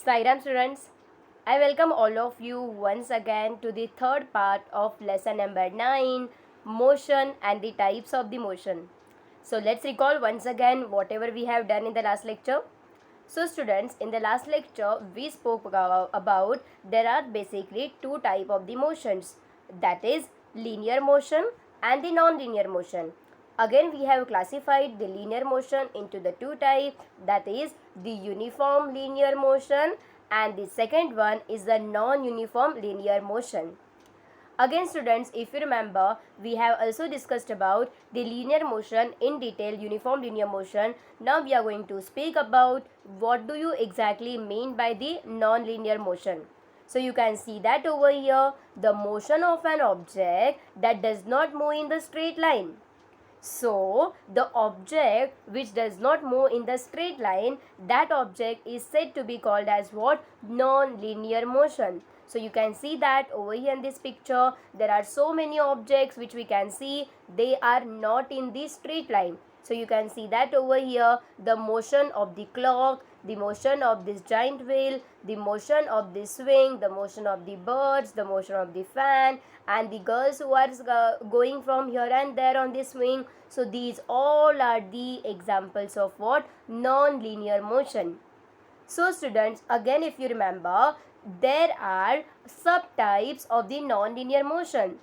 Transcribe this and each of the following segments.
Sairam students, I welcome all of you once again to the third part of lesson number 9, motion and the types of the motion. So let's recall once again whatever we have done in the last lecture. So students, in the last lecture we spoke about there are basically two type of the motions, that is linear motion and the non-linear motion. Again we have classified the linear motion into the two types, that is the uniform linear motion and the second one is the non-uniform linear motion. Again students, if you remember, we have also discussed about the linear motion in detail, uniform linear motion. Now we are going to speak about what do you exactly mean by the non-linear motion. So you can see that over here, the motion of an object that does not move in the straight line. So, the object which does not move in the straight line, that object is said to be called as what? Non-linear motion. So, you can see that over here in this picture, there are so many objects which we can see, they are not in the straight line. So, you can see that over here, the motion of the clock, the motion of this giant wheel, the motion of the swing, the motion of the birds, the motion of the fan, and the girls who are going from here and there on the swing. So these all are the examples of what? Non-linear motion. So students, again if you remember, there are subtypes of the non-linear motion.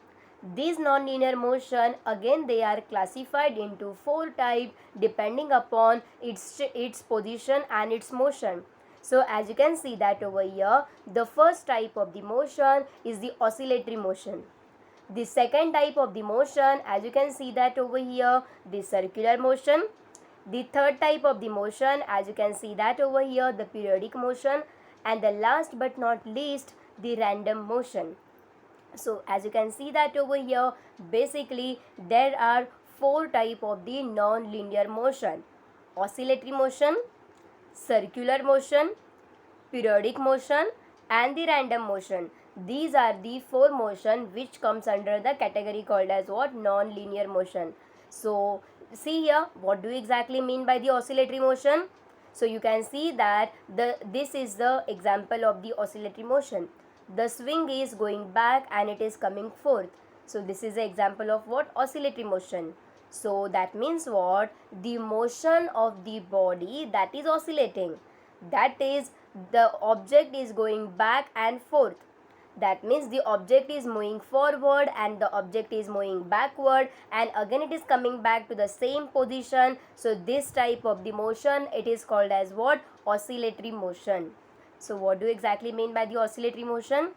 These non-linear motion, again they are classified into four types depending upon its position and its motion. So as you can see that over here, the first type of the motion is the oscillatory motion. The second type of the motion, as you can see that over here, the circular motion. The third type of the motion, as you can see that over here, the periodic motion. And the last but not least, the random motion. So as you can see that over here, basically there are four type of the non-linear motion: oscillatory motion, circular motion, periodic motion and the random motion. These are the four motion which comes under the category called as what? Non-linear motion. So see here, what do you exactly mean by the oscillatory motion? So you can see that this is the example of the oscillatory motion. The swing is going back and it is coming forth. So this is the example of what? Oscillatory motion. So that means what? The motion of the body that is oscillating. That is, the object is going back and forth. That means the object is moving forward and the object is moving backward, and again it is coming back to the same position. So this type of the motion, it is called as what? Oscillatory motion. So what do you exactly mean by the oscillatory motion?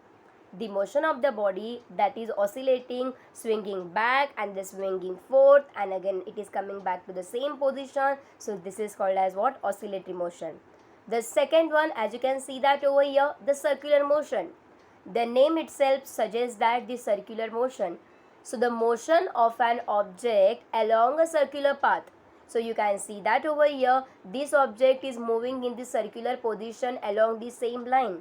The motion of the body that is oscillating, swinging back and then swinging forth, and again it is coming back to the same position. So this is called as what? Oscillatory motion. The second one, as you can see that over here, the circular motion. The name itself suggests that the circular motion. So the motion of an object along a circular path. So you can see that over here, this object is moving in the circular position along the same line.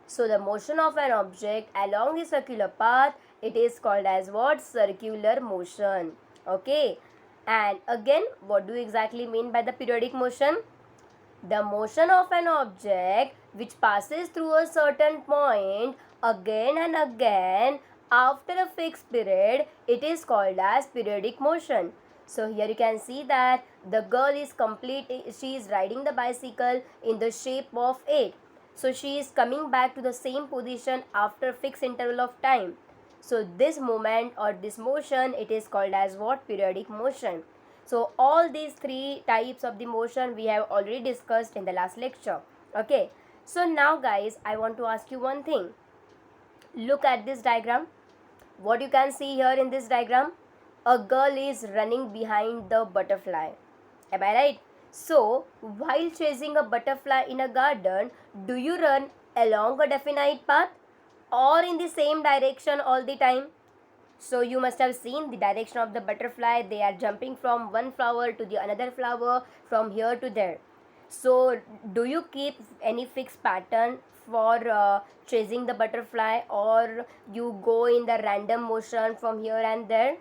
So the motion of an object along the circular path, it is called as what? Circular motion. Okay. And again, what do you exactly mean by the periodic motion? The motion of an object which passes through a certain point again and again after a fixed period, it is called as periodic motion. So here you can see that the girl is she is riding the bicycle in the shape of 8. So she is coming back to the same position after fixed interval of time. So this movement or this motion, it is called as what? Periodic motion. So all these three types of the motion we have already discussed in the last lecture. Okay. So now guys, I want to ask you one thing. Look at this diagram. What you can see here in this diagram? A girl is running behind the butterfly. Am I right? So while chasing a butterfly in a garden, do you run along a definite path or in the same direction all the time? So you must have seen the direction of the butterfly. They are jumping from one flower to the another flower, from here to there. So do you keep any fixed pattern for chasing the butterfly, or you go in the random motion from here and there?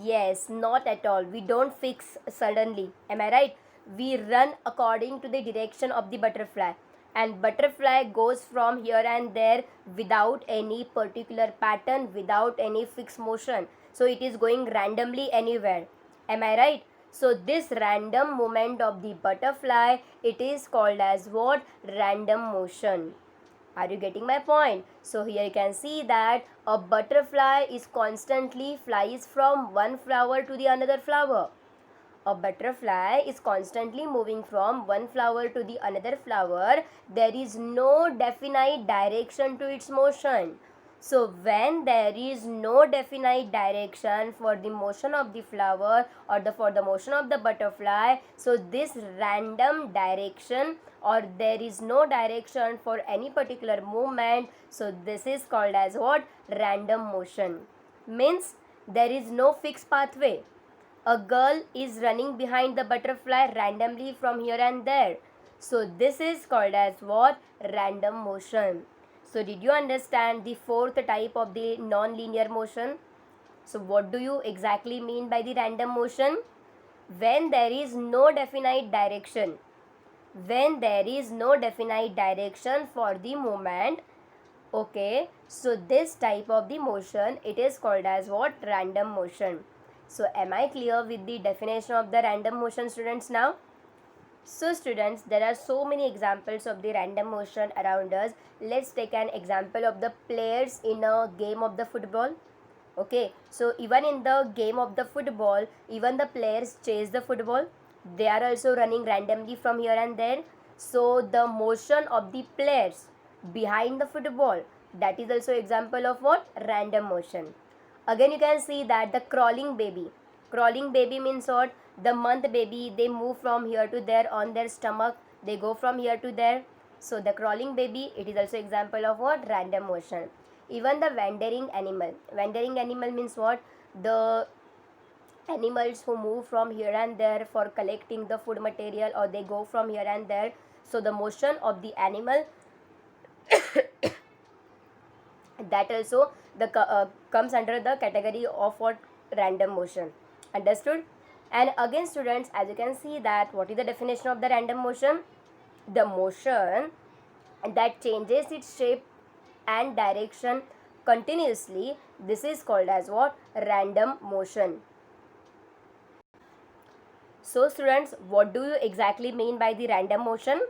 Yes, not at all. We don't fix suddenly. Am I right? We run according to the direction of the butterfly. and butterfly goes from here and there without any particular pattern, without any fixed motion. So it is going randomly anywhere. Am I right? So this random movement of the butterfly, it is called as what? Random motion. Are you getting my point? So here you can see that a butterfly is constantly flies from one flower to the another flower. A butterfly is constantly moving from one flower to the another flower. There is no definite direction to its motion. So when there is no definite direction for the motion of the flower or for the motion of the butterfly, so this random direction, or there is no direction for any particular movement, so this is called as what? Random motion. Means there is no fixed pathway. A girl is running behind the butterfly randomly from here and there. So this is called as what? Random motion. So did you understand the fourth type of the non-linear motion? So what do you exactly mean by the random motion? When there is no definite direction. When there is no definite direction for the movement. Okay, so this type of the motion, it is called as what? Random motion. So am I clear with the definition of the random motion, students, now? So students, there are so many examples of the random motion around us. Let's take an example of the players in a game of the football. Okay, so even in the game of the football, even the players chase the football. They are also running randomly from here and there. So the motion of the players behind the football, that is also example of what? Random motion. Again you can see that the crawling baby. Crawling baby means what? The month baby, they move from here to there on their stomach. They go from here to there. So the crawling baby, it is also example of what? Random motion. Even the wandering animal. Wandering animal means what? The animals who move from here and there for collecting the food material, or they go from here and there. So the motion of the animal that also comes under the category of what? Random motion. Understood? And again students, as you can see that what is the definition of the random motion? The motion that changes its shape and direction continuously, this is called as what? Random motion. So students, what do you exactly mean by the random motion?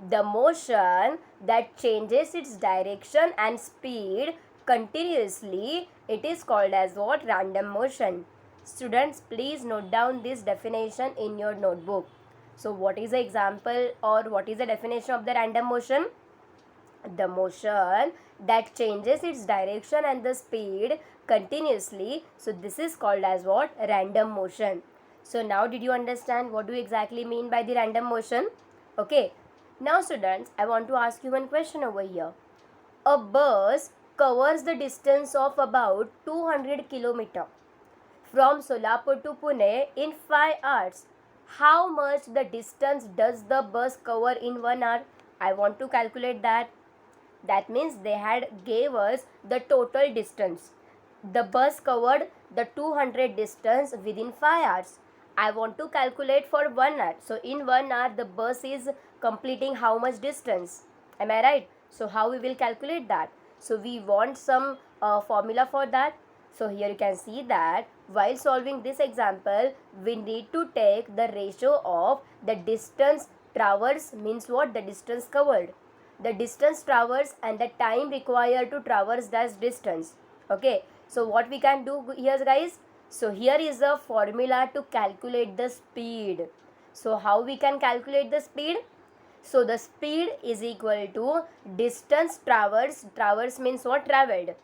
The motion that changes its direction and speed continuously, it is called as what? Random motion. Students, please note down this definition in your notebook. So what is the example or what is the definition of the random motion? The motion that changes its direction and the speed continuously, so this is called as what? Random motion. So now did you understand what do you exactly mean by the random motion? Okay, now students, I want to ask you one question over here. A bus covers the distance of about 200 km from Solapur to Pune in 5 hours. How much the distance does the bus cover in 1 hour? I want to calculate that. That means they had gave us the total distance. The bus covered the 200 distance within 5 hours. I want to calculate for 1 hour. So in 1 hour the bus is completing how much distance? Am I right? So how we will calculate that? So we want some formula for that. So here you can see that while solving this example, we need to take the ratio of the distance traversed, means what? The distance covered. The distance traversed and the time required to traverse that distance. Okay, so what we can do here, guys? So here is a formula to calculate the speed. So how we can calculate the speed? So the speed is equal to distance traversed. Traverse means what? Traveled.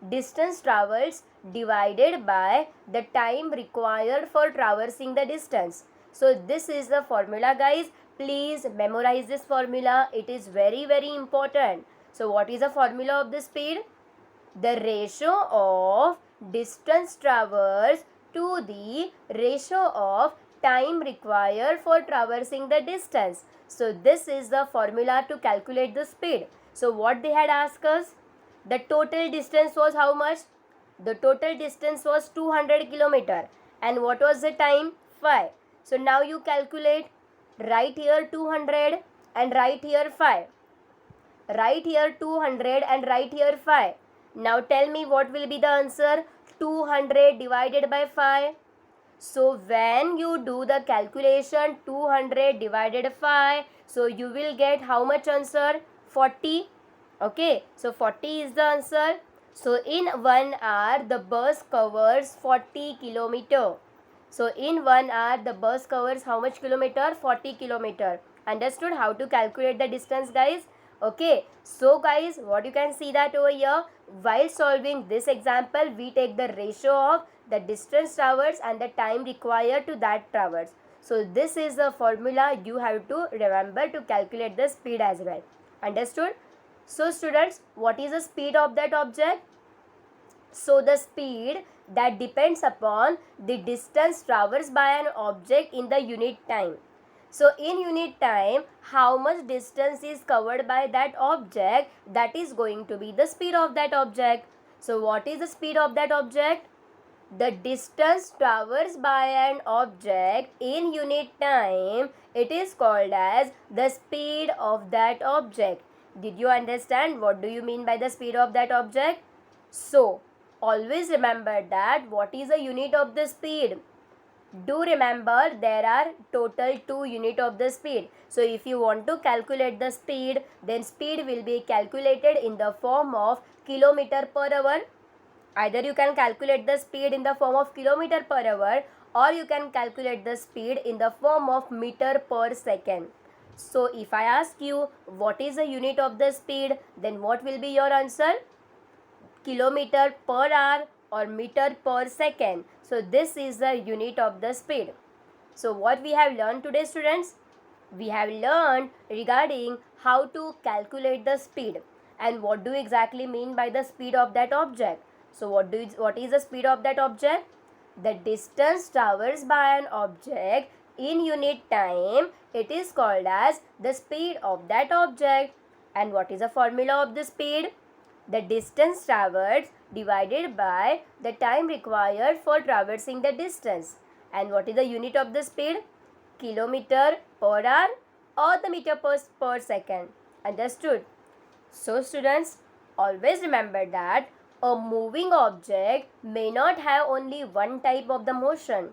Distance traversed divided by the time required for traversing the distance. So this is the formula, guys. Please memorize this formula. It is very, very important. So what is the formula of the speed? The ratio of distance traversed to the ratio of time required for traversing the distance. So this is the formula to calculate the speed. So what they had asked us? The total distance was how much? The total distance was 200 km. And what was the time? 5. So now you calculate. Right here 200 and right here 5. Write here 200 and write here 5. Now tell me what will be the answer. 200 divided by 5. So when you do the calculation 200 divided 5, so you will get how much answer? 40. Okay, so 40 is the answer. So in 1 hour the bus covers 40 kilometer. So in 1 hour the bus covers how much kilometer? 40 kilometer. Understood how to calculate the distance, guys? Okay, so guys, what you can see that over here, while solving this example, we take the ratio of the distance traversed and the time required to that traverse. So this is the formula you have to remember to calculate the speed as well. Understood? So students, what is the speed of that object? So the speed that depends upon the distance traversed by an object in the unit time. So in unit time, how much distance is covered by that object, that is going to be the speed of that object. So what is the speed of that object? The distance traversed by an object in unit time, it is called as the speed of that object. Did you understand what do you mean by the speed of that object? So always remember that what is the unit of the speed? Do remember there are total 2 unit of the speed. So if you want to calculate the speed, then speed will be calculated in the form of kilometer per hour. Either you can calculate the speed in the form of kilometer per hour, or you can calculate the speed in the form of meter per second. So if I ask you what is the unit of the speed, then what will be your answer? Kilometer per hour or meter per second. So this is the unit of the speed. So what we have learned today, students? We have learned regarding how to calculate the speed and what do you exactly mean by the speed of that object. So what is the speed of that object? The distance traversed by an object in unit time, it is called as the speed of that object. And what is the formula of the speed? The distance traversed divided by the time required for traversing the distance. And what is the unit of the speed? Kilometer per hour or the meter per second. Understood? So students, always remember that a moving object may not have only one type of the motion.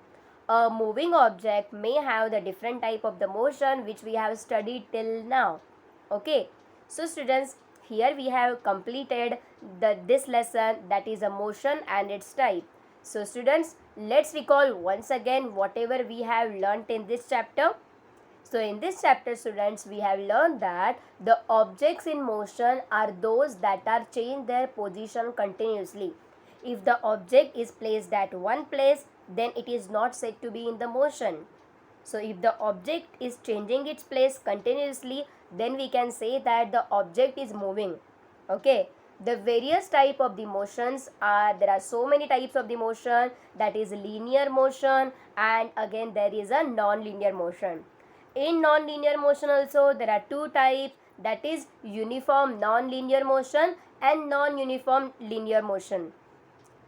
A moving object may have the different type of the motion which we have studied till now. Okay. So students, here we have completed this lesson, that is a motion and its type. So students, let's recall once again whatever we have learnt in this chapter. So in this chapter, students, we have learned that the objects in motion are those that are change their position continuously. If the object is placed at one place, then it is not said to be in the motion. So if the object is changing its place continuously, then we can say that the object is moving. Okay. The various type of the motions are, there are so many types of the motion, that is linear motion, and again there is a non-linear motion. In non-linear motion also there are 2 types, that is uniform non-linear motion and non-uniform linear motion.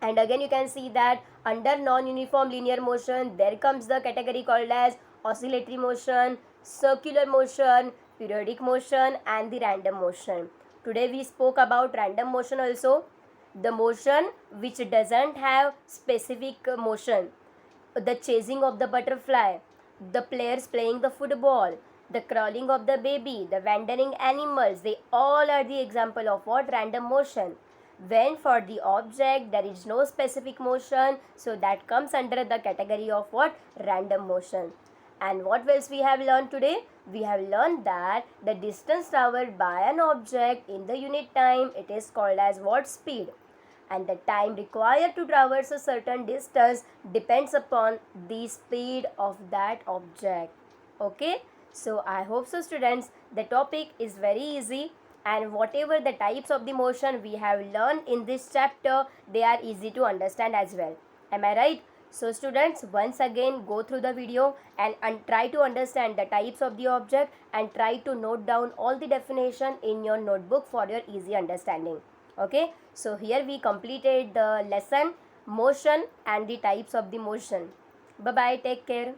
And again you can see that under non-uniform linear motion there comes the category called as oscillatory motion, circular motion, periodic motion, and the random motion. Today we spoke about random motion also, the motion which doesn't have specific motion, the chasing of the butterfly, the players playing the football, the crawling of the baby, the wandering animals, they all are the example of what? Random motion. When for the object there is no specific motion, so that comes under the category of what? Random motion. And what else we have learned today? We have learned that the distance traveled by an object in the unit time, it is called as what? Speed. And the time required to traverse a certain distance depends upon the speed of that object. Okay. So I hope so students, the topic is very easy, and whatever the types of the motion we have learned in this chapter, they are easy to understand as well. Am I right? So students, once again go through the video and try to understand the types of the object and try to note down all the definition in your notebook for your easy understanding. Okay, so here we completed the lesson motion and the types of the motion. Bye bye, take care.